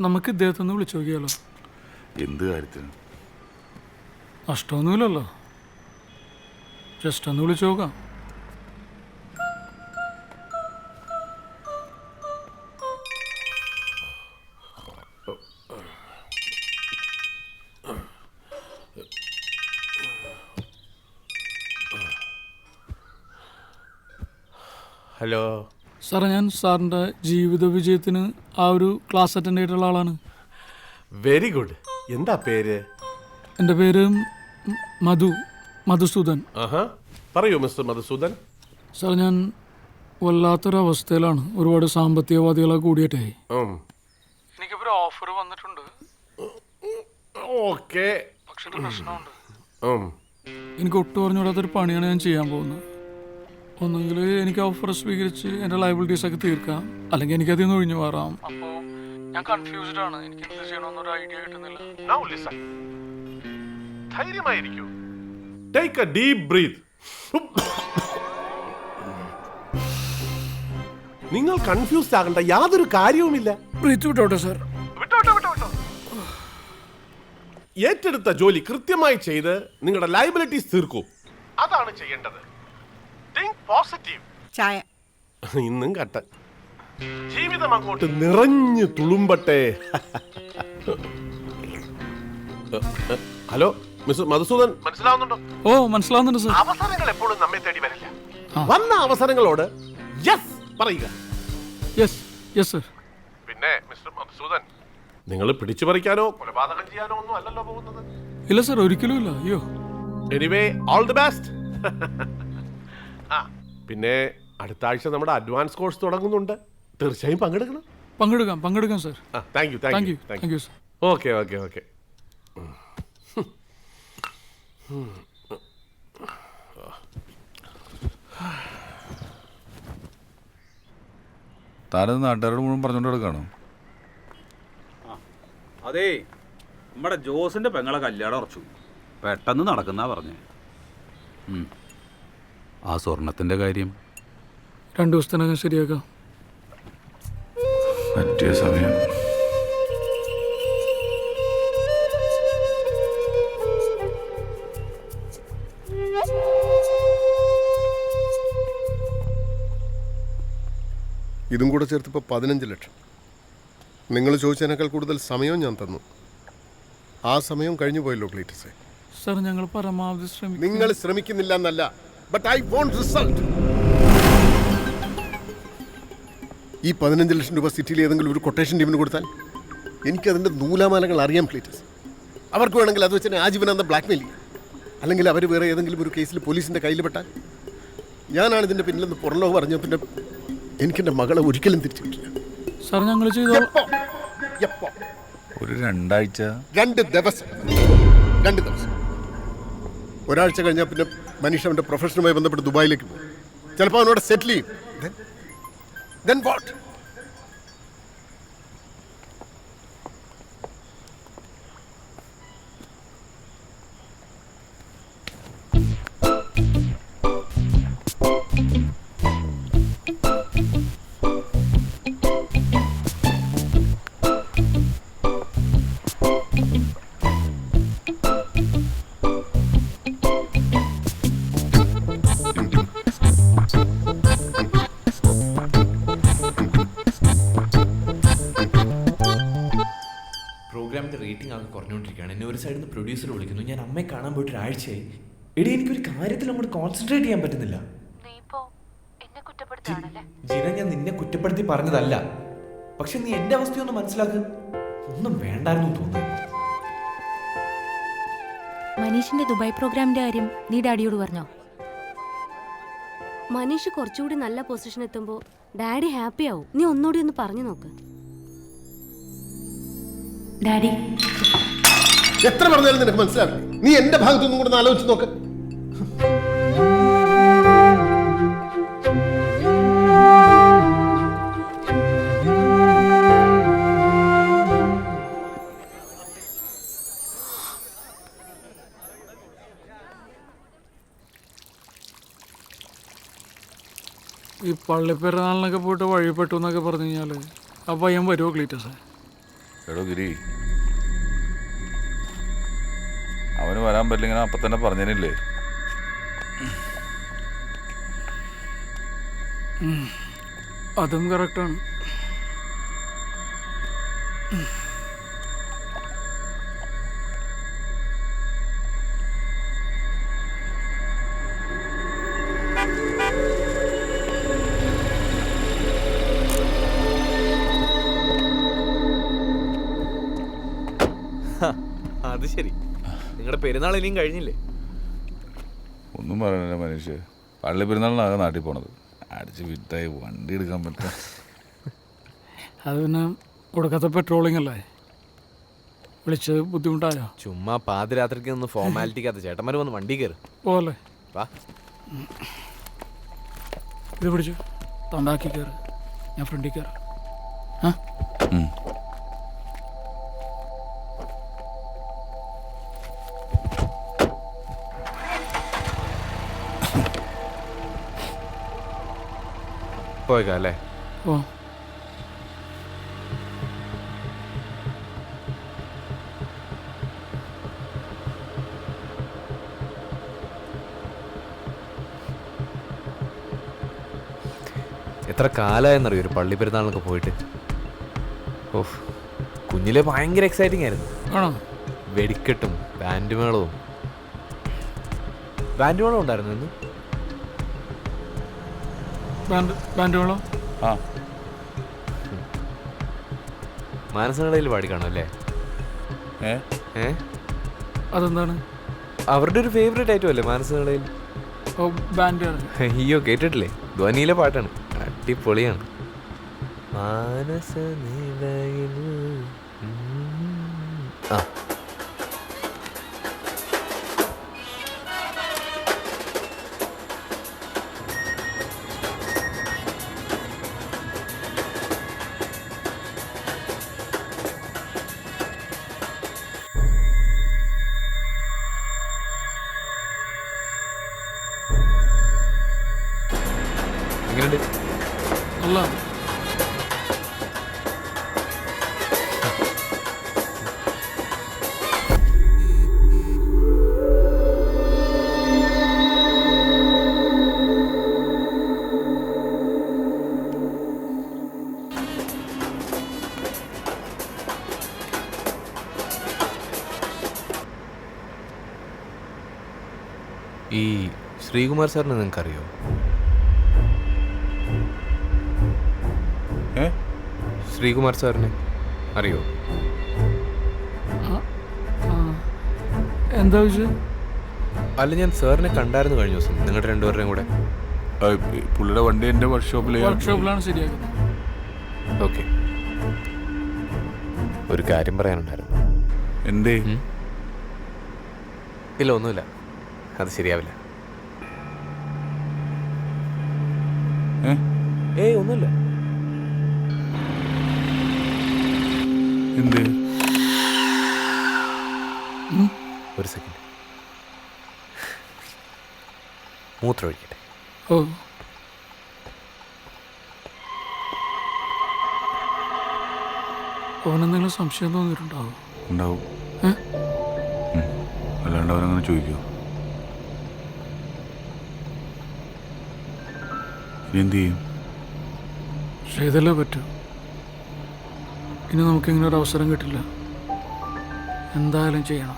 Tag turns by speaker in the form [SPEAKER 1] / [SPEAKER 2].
[SPEAKER 1] നമുക്ക് ഇദ്ദേഹത്തെ ഒന്ന് വിളിച്ചു നോക്കിയാലോ?
[SPEAKER 2] എന്ത് കാര്യത്തിന്?
[SPEAKER 1] നഷ്ടമൊന്നുമില്ലല്ലോ, ജസ്റ്റ് ഒന്ന് വിളിച്ചു നോക്കാം.
[SPEAKER 3] ഹലോ
[SPEAKER 1] സാറേ, ഞാൻ സാറിൻ്റെ ജീവിത വിജയത്തിന് ആ ഒരു ക്ലാസ് അറ്റൻഡ് ചെയ്തിട്ടുള്ള ആളാണ്.
[SPEAKER 3] Very good. എന്താ പേര്?
[SPEAKER 1] എൻ്റെ പേര് മധുസൂദൻ.
[SPEAKER 3] പറയൂ മിസ്റ്റർ മധുസൂദൻ.
[SPEAKER 1] സാർ, ഞാൻ വല്ലാത്തൊരവസ്ഥയിലാണ്. ഒരുപാട് സാമ്പത്തികവാദികളൊക്കെ കൂടിയിട്ടേ എനിക്കിപ്പോൾ ഓഫർ വന്നിട്ടുണ്ട്.
[SPEAKER 3] ഓക്കെ,
[SPEAKER 1] പക്ഷെ പ്രശ്നമുണ്ട്. എനിക്ക് ഒട്ടും അറിഞ്ഞുകൂടാത്തൊരു പണിയാണ് ഞാൻ ചെയ്യാൻ പോകുന്നത്. ഒന്നെങ്കിൽ എനിക്ക് ഓഫർ സ്വീകരിച്ച് എൻ്റെ ലയബിലിറ്റീസ് ഒക്കെ തീർക്കാം, അല്ലെങ്കിൽ എനിക്കതിൽ നിന്ന് ഒഴിഞ്ഞു മാറാം. അപ്പോൾ ഞാൻ കൺഫ്യൂസ്ഡ് ആണ്. എനിക്ക് എന്ത് ചെയ്യണമെന്നൊരു ഐഡിയ കിട്ടുന്നില്ല.
[SPEAKER 3] ധൈര്യമായിരിക്കൂ. Take a deep breath. നിങ്ങൾ കൺഫ്യൂസ്ഡ് ആകേണ്ട യാതൊരു കാര്യവുമില്ല.
[SPEAKER 1] ബ്രീത്ത് വിട്ടോട്ടെ സാർ.
[SPEAKER 3] ഏറ്റെടുത്ത ജോലി കൃത്യമായി ചെയ്ത് നിങ്ങളുടെ ലയബിലിറ്റീസ് തീർക്കൂ. അതാണ് ചെയ്യേണ്ടത്. Think positive.
[SPEAKER 4] ചായ
[SPEAKER 3] ഇന്നും കട്ട. ജീവിതം അങ്ങോട്ട് നിറഞ്ഞു തുളുമ്പട്ടെ. ഹലോ മിസ്റ്റർ മധുസൂദൻ, മനസ്സിലാവുന്നുണ്ടോ?
[SPEAKER 1] ഓ, മനസ്സിലാവുന്നുണ്ട് സാർ.
[SPEAKER 3] അവസരങ്ങൾ എപ്പോഴും നമ്മെ തേടി വരില്ല. വന്ന അവസരങ്ങളോട് യെസ് പറയുക.
[SPEAKER 1] Yes yes sir.
[SPEAKER 3] പിന്നെ മിസ്റ്റർ മധുസൂദൻ, നിങ്ങൾ പിടിച്ചു പറിക്കാനോ കൊലപാതകം ചെയ്യാനോ ഒന്നും അല്ലല്ലോ പോകുന്നത്.
[SPEAKER 1] ഇല്ല സാർ, ഒരിക്കലും ഇല്ല. അയ്യോ.
[SPEAKER 3] Anyway, all the best. പിന്നെ അടുത്ത ആഴ്ച നമ്മുടെ അഡ്വാൻസ് കോഴ്സ് തുടങ്ങുന്നുണ്ട്. തീർച്ചയായും
[SPEAKER 1] പങ്കെടുക്കാം sir.
[SPEAKER 3] Thank you
[SPEAKER 1] sir.
[SPEAKER 3] Okay.
[SPEAKER 2] താനത് നാട്ടുകാരോട് മുഴുവൻ പറഞ്ഞുകൊണ്ട് കിടക്കാണോ?
[SPEAKER 5] അതേ, നമ്മുടെ ജോസിന്റെ പെങ്ങളെ കല്യാണം ഉറച്ചു. പെട്ടെന്ന് നടക്കുന്നാ പറഞ്ഞേ. ആ സ്വർണത്തിന്റെ കാര്യം
[SPEAKER 1] 2 ദിവസത്തിനകം ശരിയാക്കാം.
[SPEAKER 2] പറ്റിയ സമയം.
[SPEAKER 6] ഇതും കൂടെ ചേർത്തിപ്പോൾ 15 ലക്ഷം. നിങ്ങൾ ചോദിച്ചതിനേക്കാൾ കൂടുതൽ സമയവും ഞാൻ തന്നു. ആ സമയം കഴിഞ്ഞു പോയല്ലോ ക്ലീറ്റസേ.
[SPEAKER 1] സാർ, ഞങ്ങൾ പരമാവധി ശ്രമിക്കും.
[SPEAKER 6] നിങ്ങൾ ശ്രമിക്കുന്നില്ല എന്നല്ല, ബട്ട് ഐ വോണ്ട് റിസൾട്ട്. ഈ 15 ലക്ഷം രൂപ സിറ്റിയിൽ ഏതെങ്കിലും ഒരു കൊട്ടേഷൻ ടീമിന് കൊടുത്താൽ എനിക്കതിൻ്റെ നൂലാമാലകൾ അറിയാം ക്ലീറ്റസ്. അവർക്ക് വേണമെങ്കിൽ അത് വെച്ച് ആജീവനാന്തം ബ്ലാക്ക്മെയിൽ ചെയ്യും. അല്ലെങ്കിൽ അവർ വേറെ ഏതെങ്കിലും ഒരു കേസിൽ പോലീസിൻ്റെ കയ്യിൽ പെട്ടാൽ ഞാനാണ് ഇതിൻ്റെ പിന്നിലെന്ന് പുറംലോകം പറഞ്ഞ പിന്നെ എനിക്കെൻ്റെ മകളെ ഒരിക്കലും തിരിച്ചു കിട്ടില്ല.
[SPEAKER 1] സാർ, ഞങ്ങൾ ചെയ്തോ.
[SPEAKER 2] ഒരു 2 ആഴ്ച,
[SPEAKER 6] 2 ദിവസം. ഒരാഴ്ച കഴിഞ്ഞാൽ പിന്നെ മനീഷ് അവൻ്റെ പ്രൊഫഷനുമായി ബന്ധപ്പെട്ട് ദുബായിലേക്ക് പോകും. ചിലപ്പോൾ അവനോട് സെറ്റിൽ ചെയ്യും. Then what?
[SPEAKER 7] പ്രോഗ്രാമിൻ്റെ റേറ്റിംഗ് ആകെ കുറഞ്ഞുകൊണ്ടിരിക്കുകയാണ്. എന്നെ ഒരു സൈഡിൽ നിന്ന് പ്രൊഡ്യൂസർ വിളിക്കുന്നു. ഞാൻ അമ്മയെ കാണാൻ പോയിട്ട് ഒരാഴ്ചയായി. എടി, എനിക്കൊരു കാര്യത്തിൽ അങ്ങോട്ട് കോൺസെൻട്രേറ്റ് ചെയ്യാൻ പറ്റുന്നില്ല. ജീന, ഞാൻ നിന്നെ കുറ്റപ്പെടുത്തി പറഞ്ഞതല്ല. പക്ഷെ നീ എന്റെ അവസ്ഥയൊന്ന് മനസ്സിലാക്ക്. ഒന്നും വേണ്ടായിരുന്നു തോന്നുന്നു.
[SPEAKER 8] മനീഷിന്റെ ദുബായ് പ്രോഗ്രാമിന്റെ കാര്യം നീ ഡാഡിയോട് പറഞ്ഞോ?
[SPEAKER 9] മനീഷ് കുറച്ചുകൂടി നല്ല പൊസിഷൻ എത്തുമ്പോൾ ഡാഡി ഹാപ്പി ആവും. നീ ഒന്നുകൂടി ഒന്ന് പറഞ്ഞു നോക്ക്.
[SPEAKER 8] ഡാഡി,
[SPEAKER 6] എത്ര പറഞ്ഞാലും നിനക്ക് മനസ്സിലാവില്ല. നീ എന്റെ ഭാഗത്തൊന്നും കൂടെ ആലോചിച്ച് നോക്ക്.
[SPEAKER 1] ഈ പള്ളിപ്പെരുന്നാളിനൊക്കെ പോയിട്ട് വഴിപ്പെട്ടു എന്നൊക്കെ പറഞ്ഞു കഴിഞ്ഞാൽ ആ പയ്യൻ വരുമോ ക്ലീറ്റസേ?
[SPEAKER 2] എടോ ഗിരി, അവന് വരാൻ പറ്റില്ലെങ്കിൽ അപ്പം തന്നെ പറഞ്ഞേനില്ലേ?
[SPEAKER 1] അതും കറക്റ്റാണ്.
[SPEAKER 7] അത് ശരി, നിങ്ങളുടെ പെരുന്നാൾ ഇനിയും കഴിഞ്ഞില്ലേ?
[SPEAKER 2] ഒന്നും പറയാനില്ല മനുഷ്യ. പള്ളി പെരുന്നാളിനാകെ നാട്ടിൽ പോണത്. അടിച്ച് വിറ്റായി വണ്ടി എടുക്കാൻ പറ്റുക.
[SPEAKER 1] അത് പിന്നെ കൊടുക്കാത്ത പെട്രോളിംഗ് അല്ലേ? വിളിച്ചത് ബുദ്ധിമുട്ടായോ?
[SPEAKER 7] ചുമ്മാ പാതിരാത്രിക്ക് ഒന്ന് ഫോർമാലിറ്റിക്കകത്ത് ചേട്ടന്മാർ വന്ന് വണ്ടി കയറി
[SPEAKER 1] പോലെ
[SPEAKER 7] വാ.
[SPEAKER 1] ഇത് പിടിച്ചു തൊണ്ടാക്കി കയറ്, ഞാൻ ഫ്രണ്ടിൽ കയറാം. ആ
[SPEAKER 7] പോയേക്കാം അല്ലേ?
[SPEAKER 1] ഓ
[SPEAKER 7] എത്ര കാലമായെന്നറിയോ ഒരു പള്ളി പെരുന്നാളിനൊക്കെ പോയിട്ട്? ഓഹ്, കുഞ്ഞിലെ ഭയങ്കര എക്സൈറ്റിംഗ് ആയിരുന്നു.
[SPEAKER 1] ആണോ?
[SPEAKER 7] വെടിക്കെട്ടും ബാൻഡ് മേളവും. ബാൻഡ് മേളം ഉണ്ടായിരുന്നു ഇന്ന്?
[SPEAKER 1] ബാൻഡുകളോ?
[SPEAKER 2] ആ,
[SPEAKER 7] മാനസകളിൽ പാടി കാണും അല്ലേ?
[SPEAKER 2] ഏ
[SPEAKER 1] അതെന്താണ്?
[SPEAKER 7] അവരുടെ ഒരു ഫേവറേറ്റ് ഐറ്റം അല്ലേ മാനസകളിൽ?
[SPEAKER 1] ഓ ബാൻഡുകൾ.
[SPEAKER 7] അയ്യോ, കേട്ടിട്ടില്ലേ? ധ്വനിയിലെ പാട്ടാണ്, അടിപൊളിയാണ്. മാനസനിലയിൽ ആ എങ്ങനെയുണ്ട്?
[SPEAKER 1] അല്ല
[SPEAKER 7] ഈ ശ്രീകുമാർ സാറിനെ നിങ്ങൾക്കറിയോ?
[SPEAKER 2] ഏ
[SPEAKER 7] ശ്രീകുമാർ സാറിനെ അറിയോ?
[SPEAKER 1] എന്താ വെച്ച്?
[SPEAKER 7] അല്ല, ഞാൻ സാറിനെ കണ്ടായിരുന്നു കഴിഞ്ഞ ദിവസം, നിങ്ങളുടെ രണ്ടുപേരുടെയും കൂടെ.
[SPEAKER 2] പുള്ളിയുടെ വണ്ടി എൻ്റെ
[SPEAKER 1] വർക്ക്ഷോപ്പിലാണ് ശരിയാക്കുന്നത്.
[SPEAKER 7] ഓക്കെ, ഒരു കാര്യം പറയാനുണ്ടായിരുന്നു.
[SPEAKER 2] എന്തേ?
[SPEAKER 7] ഇല്ല, ഒന്നുമില്ല, അത് ശരിയാവില്ല. ഏയ് ഒന്നുമില്ല.
[SPEAKER 2] എന്ത്?
[SPEAKER 7] ഒരു സെക്കൻഡ്, മൂത്രം ഒഴിക്കട്ടെ.
[SPEAKER 1] ഓ അവനെന്തെങ്കിലും സംശയം തോന്നിയിട്ടുണ്ടാവും.
[SPEAKER 2] ഉണ്ടാവും. അല്ലാണ്ട് അവനങ്ങനെ ചോദിക്കുമോ? ഇനി എന്ത് ചെയ്യും?
[SPEAKER 1] പക്ഷേ ഇതല്ലേ പറ്റൂ. ഇനി നമുക്കിങ്ങനെ ഒരു അവസരം കിട്ടില്ല. എന്തായാലും ചെയ്യണം.